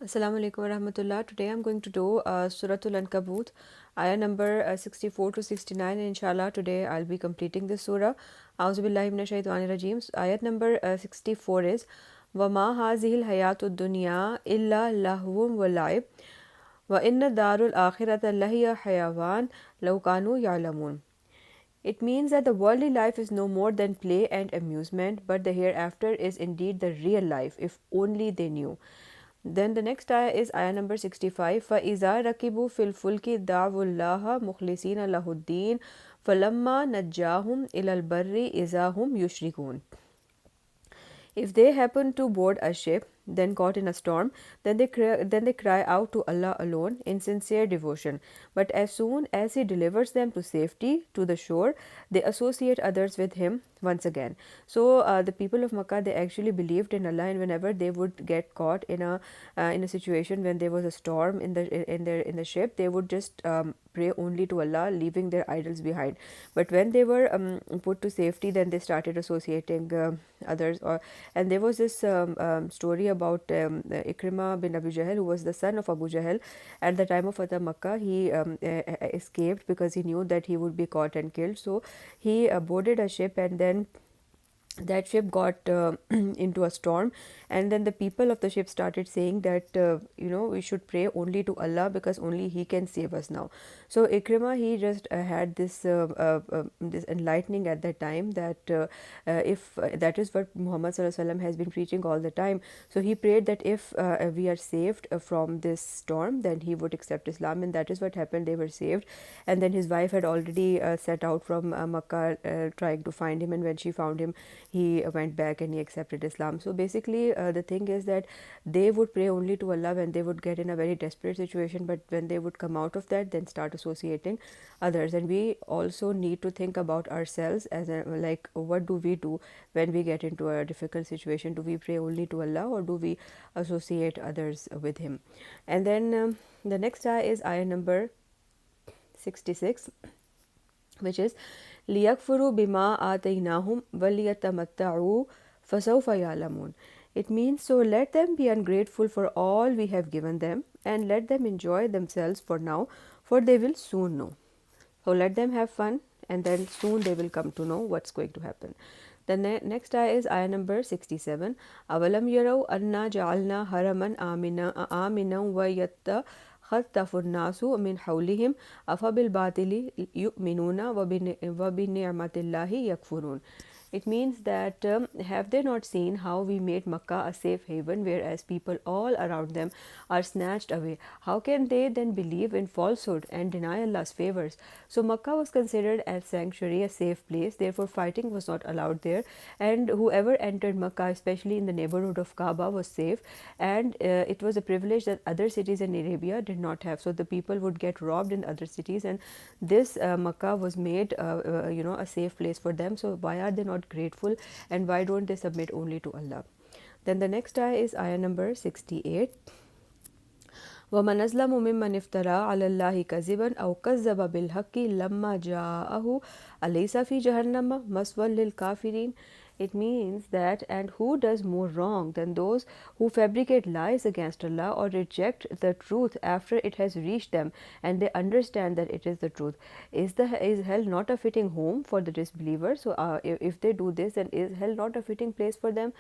Assalamu alaikum wa rahmatullah. Today I'm going to do Suratul Ankabut, ayah number 64 to 69. And inshallah, today I'll be completing this surah. A'udhu billahi minash shaitanir rajeem. Ayat number 64 is وَمَا هَذِهِ الْحَيَاةُ الدُّنْيَا إِلَّا لَهْوٌ وَلَعِبٌ وَإِنَّ الدَّارَ الْآخِرَةَ لَهِيَ حَيَوَانٌ لَوْ كَانُوا يَعْلَمُونَ. It means that the worldly life is no more than play and amusement, but the hereafter is indeed the real life, if only they knew. Then the next ayah is ayah number 65. فَإِذَا رَكِبُوا فِي الْفُلْكِ دَعْوُوا اللَّهَ مُخْلِصِينَ لَهُ الدِّينَ فَلَمَّا نَجَّاهُمْ إِلَى الْبَرِّ إِذَا هُمْ يُشْرِكُونَ. If they happen to board a ship, then caught in a storm, then they cry out to Allah alone in sincere devotion. But as soon as He delivers them to safety to the shore, they associate others with Him once again. So the people of Makkah, they actually believed in Allah, and whenever they would get caught in a situation when there was a storm in the ship, they would just pray only to Allah, leaving their idols behind. But when they were put to safety, then they started associating others. And there was this story about Ikrimah bin Abu Jahl, who was the son of Abu Jahl. At the time of Fatah Makkah, he escaped because he knew that he would be caught and killed. So he boarded a ship, and then that ship got into a storm, and then the people of the ship started saying that we should pray only to Allah, because only He can save us now. So Ikrimah, he just had this enlightening at that time, that if that is what Muhammad Sallallahu Alaihi Wasallam has been preaching all the time. So he prayed that if we are saved from this storm, then he would accept Islam, and that is what happened. They were saved, and then his wife had already set out from Makkah trying to find him, and when she found him, he went back and he accepted Islam. So basically, the thing is that they would pray only to Allah when they would get in a very desperate situation, but when they would come out of that, then start associating others. And we also need to think about ourselves as like, what do we do when we get into a difficult situation? Do we pray only to Allah, or do we associate others with Him? And then the next ayah is ayah number 66, which is لِيَكْفُرُوا بِمَا آتَيْنَاهُمْ وَلِيَتَمَتَّعُوا فَسَوْفَ يَعْلَمُونَ. It means, so let them be ungrateful for all we have given them, and let them enjoy themselves for now, for they will soon know. So let them have fun, and then soon they will come to know what's going to happen. The next ayah is ayah number 67. أَوَلَمْ يَرَوْا أَنَّا جَعَلْنَا هَرَمًا آمِنًا وَيَتَّخَذَّ النَّاسُ مِنْ حَوْلِهِمْ أَفَبِالْبَاطِلِ يُؤْمِنُونَ وَبِنِعْمَةِ اللَّهِ يَكْفُرُونَ. It means that have they not seen how we made Makkah a safe haven, whereas people all around them are snatched away? How can they then believe in falsehood and deny Allah's favors? So Makkah was considered as sanctuary, a safe place. Therefore, fighting was not allowed there, and whoever entered Makkah, especially in the neighborhood of Kaaba, was safe. And it was a privilege that other cities in Arabia did not have. So the people would get robbed in other cities, and this Makkah was made, a safe place for them. So why are they not grateful, and why don't they submit only to Allah? Then the next ayah is ayah number 68. وَمَنْ أَظْلَمُ مِمَّنِ افْتَرَى عَلَى اللَّهِ كَذِبًا أَوْ كَذَّبَ بِالْحَقِّ لَمَّا جَاءَهُ أَلَيْسَ فِي جَهَنَّمَ مَثْوًى لِلْكَافِرِينَ. It means that, and who does more wrong than those who fabricate lies against Allah, or reject the truth after it has reached them and they understand that it is the truth? Is hell not a fitting home for the disbelievers? So if they do this, then is hell not a fitting place for them?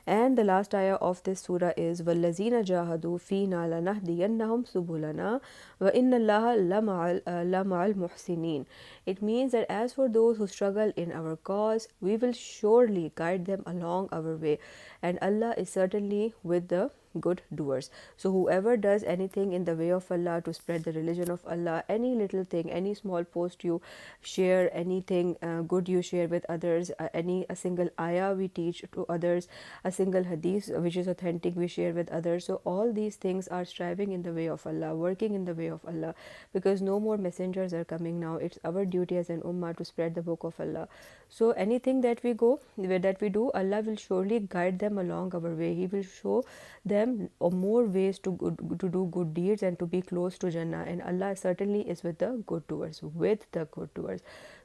And the last ayah of this surah is وَالَّذِينَ جَاهَدُوا فِينَا لَنَهْدِيَنَّهُمْ سُبُلَنَا وَإِنَّ اللَّهَ لَمَعَ الْمُحْسِنِينَ. It means that as for those who struggle in our cause, we will surely guide them along our way, and Allah is certainly with the good doers. So whoever does anything in the way of Allah to spread the religion of Allah, any little thing, any small post you share, anything good you share with others, a single ayah we teach to others, a single hadith which is authentic we share with others. So all these things are striving in the way of Allah, working in the way of Allah, because no more messengers are coming now. It's our duty as an ummah to spread the book of Allah. So anything that we do, Allah will surely guide them along our way. He will show them more ways to do good deeds and to be close to Jannah. And Allah certainly is with the good doers,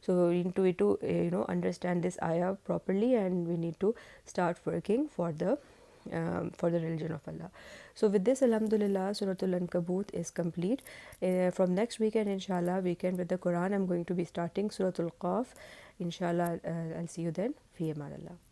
So we need to understand this ayah properly, and we need to start working for the for the religion of Allah. So with this, alhamdulillah, Suratul Ankabut is complete. From next weekend, inshallah, weekend with the Quran, I'm going to be starting Suratul Qaf. Inshallah, I'll see you then. Fi aman Allah.